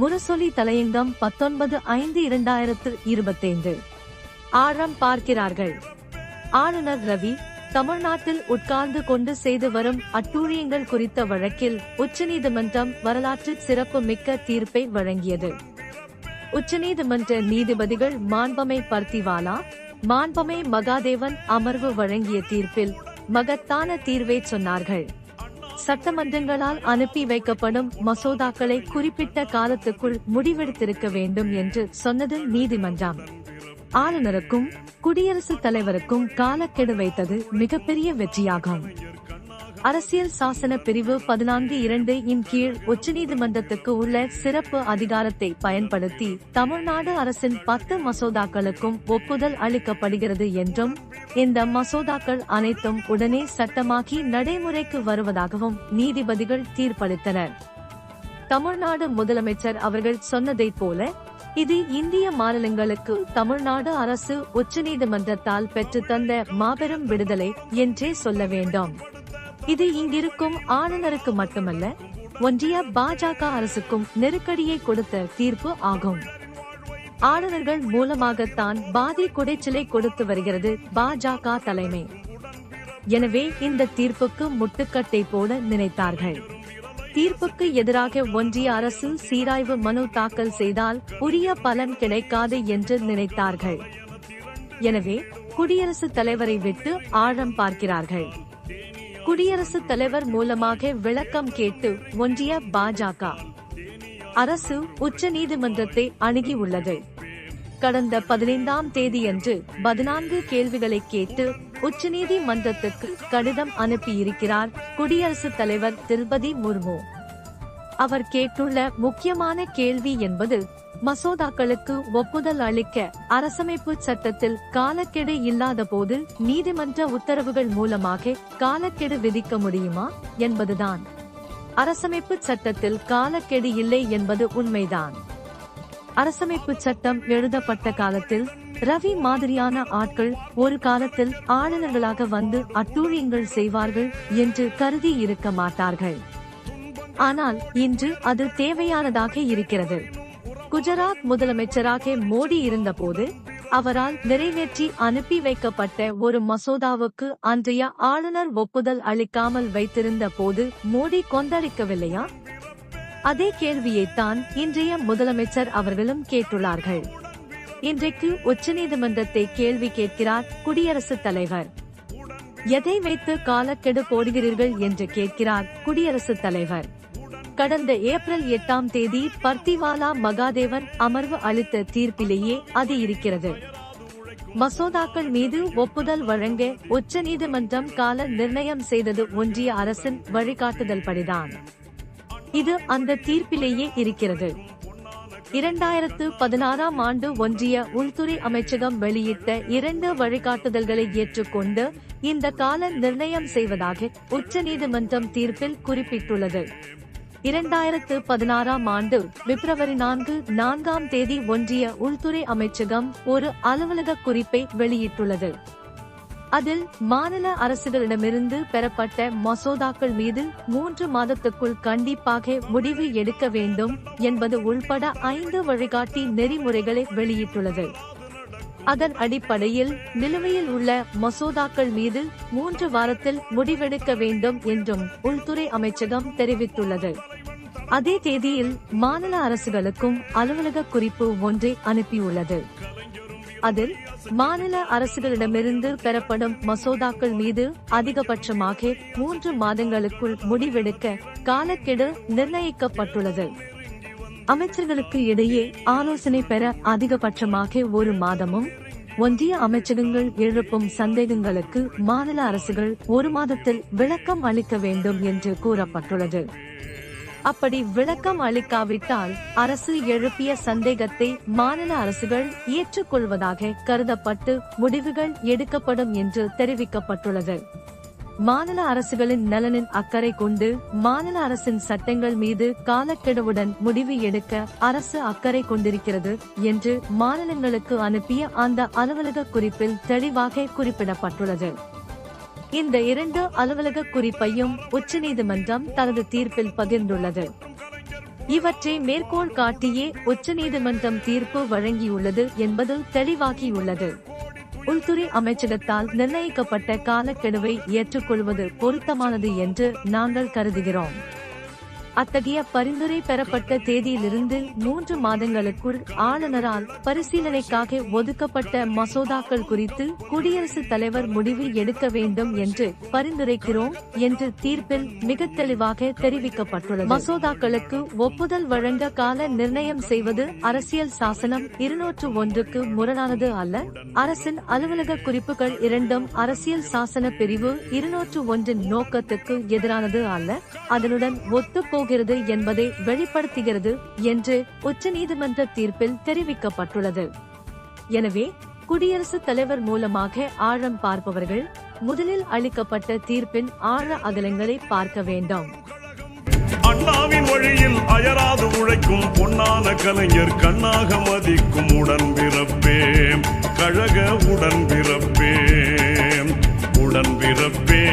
முரசொலி தலையங்கம் 19/5/2025. ஆழம் பார்க்கிறார்கள். ஆளுநர் ரவி தமிழ்நாட்டில் உட்கார்ந்து கொண்டு செய்து வரும் அட்டூழியங்கள் குறித்த வழக்கில் உச்சநீதிமன்றம் வரலாற்று சிறப்பு மிக்க தீர்ப்பை வழங்கியது. உச்சநீதிமன்ற நீதிபதிகள் மாண்பமை பர்த்திவாலா, மாண்பமை மகாதேவன் அமர்வு வழங்கிய தீர்ப்பில் மகத்தான தீர்வை சொன்னார்கள். சட்டமன்றங்களால் அனுப்பி வைக்கப்படும் மசோதாக்களை குறிப்பிட்ட காலத்துக்குள் முடிவெடுத்திருக்க வேண்டும் என்று சொன்னது நீதிமன்றம். ஆளுநருக்கும் குடியரசுத் தலைவருக்கும் காலக்கெடு வைத்தது மிகப்பெரிய வெற்றியாகும். அரசியல் சாசன பிரிவு 14(2) இன் கீழ் உச்சநீதிமன்றத்துக்கு உள்ள சிறப்பு அதிகாரத்தை பயன்படுத்தி தமிழ்நாடு அரசின் 10 மசோதாக்களுக்கும் ஒப்புதல் அளிக்கப்படுகிறது என்றும் இந்த மசோதாக்கள் அனைத்தும் உடனே சட்டமாக்கி நடைமுறைக்கு வருவதாகவும் நீதிபதிகள் தீர்ப்பளித்தனர். தமிழ்நாடு முதலமைச்சர் அவர்கள் சொன்னதைப் போல இது இந்திய மாநிலங்களுக்கு தமிழ்நாடு அரசு உச்சநீதிமன்றத்தால் பெற்றுத்தந்த மாபெரும் விடுதலை என்றே சொல்ல வேண்டும். இது இங்கிருக்கும் ஆளுநருக்கு மட்டுமல்ல, ஒன்றிய பாஜக அரசுக்கும் நெருக்கடியை கொடுத்த தீர்ப்பு ஆகும். ஆளுநர்கள் மூலமாகத்தான் பாதி குடைச்சலை கொடுத்து வருகிறது பாஜக தலைமை. எனவே இந்த தீர்ப்புக்கு முட்டுக்கட்டை போட நினைத்தார்கள். தீர்ப்புக்கு எதிராக ஒன்றிய அரசு சீராய்வு மனு தாக்கல் செய்தால் உரிய பலன் கிடைக்காது என்று நினைத்தார்கள். எனவே குடியரசுத் தலைவரை விட்டு ஆழம் பார்க்கிறார்கள். குடியரசுத் தலைவர் மூலமாக விளக்கம் கேட்டு ஒன்றிய பாஜக அரசு உச்ச நீதிமன்றத்தை அணுகியுள்ளது. கடந்த 15ஆம் தேதியன்று 14 கேள்விகளை கேட்டு உச்சநீதிமன்றத்துக்கு கடிதம் அனுப்பியிருக்கிறார் குடியரசுத் தலைவர் திரௌபதி முர்மு. அவர் கேட்டுள்ள முக்கியமான கேள்வி என்பது மசோதாக்களுக்கு ஒப்புதல் அளிக்க அரசமைப்பு சட்டத்தில் காலக்கெடு இல்லாத போது நீதிமன்ற உத்தரவுகள் மூலமாக காலக்கெடு விதிக்க முடியுமா என்பதுதான். அரசமைப்பு சட்டத்தில் காலக்கெடு இல்லை என்பது உண்மைதான். அரசமைப்பு சட்டம் எழுதப்பட்ட காலத்தில் ரவி மாதிரியான ஆட்கள் ஒரு காலத்தில் ஆளுநர்களாக வந்து அட்டூழியங்கள் செய்வார்கள் என்று கருதி இருக்க மாட்டார்கள். ஆனால் இன்று அது தேவையானதாக இருக்கிறது. குஜராத் முதலமைச்சராக மோடி இருந்தபோது அவரால் நிறைவேற்றி அனுப்பி வைக்கப்பட்ட ஒரு மசோதாவுக்கு அன்றைய ஆளுநர் ஒப்புதல் அளிக்காமல் வைத்திருந்த போது மோடி கொந்தளிக்கவில்லையா? அதே கேள்வியைத்தான் இன்றைய முதலமைச்சர் அவர்களும் கேட்டுள்ளார்கள். இன்றைக்கு உச்சநீதிமன்றத்தை கேள்வி கேட்கிறார் குடியரசுத் தலைவர். எதை வைத்து காலக்கெடு போடுகிறீர்கள் என்று கேட்கிறார் குடியரசுத் தலைவர். கடந்த ஏப்ரல் 8ஆம் தேதி பர்த்திவாலா மகாதேவன் அமர்வு அளித்த தீர்ப்பிலேயே அது இருக்கிறது. மசோதாக்கள் மீது ஒப்புதல் வழங்க உச்சநீதிமன்றம் கால நிர்ணயம் செய்தது ஒன்றிய அரசின் வழிகாட்டுதல் படிதான். இது அந்த தீர்ப்பிலேயே இருக்கிறது. 2016ஆம் ஆண்டு ஒன்றிய உள்துறை அமைச்சகம் வெளியிட்ட 2 வழிகாட்டுதல்களை ஏற்றுக்கொண்டு இந்த கால நிர்ணயம் செய்வதாக உச்சநீதிமன்றம் தீர்ப்பில் குறிப்பிட்டுள்ளது. 2016ஆம் ஆண்டு பிப்ரவரி 4ஆம் தேதி ஒன்றிய உள்துறை அமைச்சகம் ஒரு அலுவலக குறிப்பை வெளியிட்டுள்ளது. அதில் மாநில அரசுகளிடமிருந்து பெறப்பட்ட மசோதாக்கள் மீது 3 மாதத்துக்குள் கண்டிப்பாக முடிவு எடுக்க வேண்டும் என்பது உள்பட 5 வழிகாட்டி நெறிமுறைகளை வெளியிட்டுள்ளது. அதன் அடிப்படையில் நிலுவையில் உள்ள மசோதாக்கள் மீது 3 வாரத்தில் முடிவெடுக்க வேண்டும் என்றும் உள்துறை அமைச்சகம் தெரிவித்துள்ளது. அதே தேதியில் மாநில அரசுகளுக்கும் அலுவலக குறிப்பு ஒன்றை அனுப்பியுள்ளது. அதில் மாநில அரசுகளிடமிருந்து பெறப்படும் மசோதாக்கள் மீது அதிகபட்சமாக 3 மாதங்களுக்குள் முடிவெடுக்க காலக்கெடு நிர்ணயிக்கப்பட்டுள்ளது. அமைச்சர்களுக்கு இடையே ஆலோசனை பெற அதிகபட்சமாக 1 மாதமும், ஒன்றிய அமைச்சகங்கள் எழுப்பும் சந்தேகங்களுக்கு மாநில அரசுகள் 1 மாதத்தில் விளக்கம் அளிக்க வேண்டும் என்று கூறப்பட்டுள்ளது. அப்படி விளக்கம் அளிக்காவிட்டால் அரசு எழுப்பிய சந்தேகத்தை மாநில அரசுகள் ஏற்றுக்கொள்வதாக கருதப்பட்டு முடிவுகள் எடுக்கப்படும் என்று தெரிவிக்கப்பட்டுள்ளது. மாநில அரசுகளின் நலனின் அக்கறை கொண்டு மாநில அரசின் சட்டங்கள் மீது காலக்கெடுவுடன் முடிவு எடுக்க அரசு அக்கறை கொண்டிருக்கிறது என்று மாநிலங்களுக்கு அனுப்பிய அந்த அலுவலக குறிப்பில் தெளிவாக குறிப்பிடப்பட்டுள்ளது. இந்த 2 அலுவலக குறிப்பையும் உச்சநீதிமன்றம் தனது தீர்ப்பில் பகிர்ந்துள்ளது. இவற்றை மேற்கோள் காட்டியே உச்சநீதிமன்றம் தீர்ப்பு வழங்கியுள்ளது என்பது தெளிவாகியுள்ளது. உள்துறை அமைச்சகத்தால் நிர்ணயிக்கப்பட்ட காலக்கெடுவை ஏற்றுக்கொள்வது பொருத்தமானது என்று நாங்கள் கருதுகிறோம். அத்தகைய பரிந்துரை பெறப்பட்ட தேதியிலிருந்து 3 மாதங்களுக்குள் ஆளுநரால் பரிசீலனைக்காக ஒதுக்கப்பட்ட மசோதாக்கள் குறித்து குடியரசுத் தலைவர் முடிவு எடுக்க வேண்டும் என்று பரிந்துரைக்கிறோம் என்று தீர்ப்பில் மிக தெளிவாக தெரிவிக்கப்பட்டுள்ளது. மசோதாக்களுக்கு ஒப்புதல் வழங்க கால நிர்ணயம் செய்வது அரசியல் சாசனம் 201க்கு முரணானது அல்ல. அரசின் அலுவலக குறிப்புகள் இரண்டும் அரசியல் சாசன பிரிவு 201 நோக்கத்துக்கு எதிரானது அல்ல, அதனுடன் ஒத்துப்போகிறது என்பதை வெளிப்படுத்துகிறது என்று உச்சநீதிமன்ற தீர்ப்பில் தெரிவிக்கப்பட்டுள்ளது. எனவே குடியரசுத் தலைவர் மூலமாக ஆழம் பார்ப்பவர்கள் முதலில் அளிக்கப்பட்ட தீர்ப்பின் ஆழ அகலங்களை பார்க்க வேண்டும். அண்ணாவின் வழியில் அயராது உழைக்கும் பொன்னான கலைஞர் கண்ணாக மதிக்கும் உடன்பிறப்பே, கழக உடன்பிறப்பே, உடன்பிறப்பே.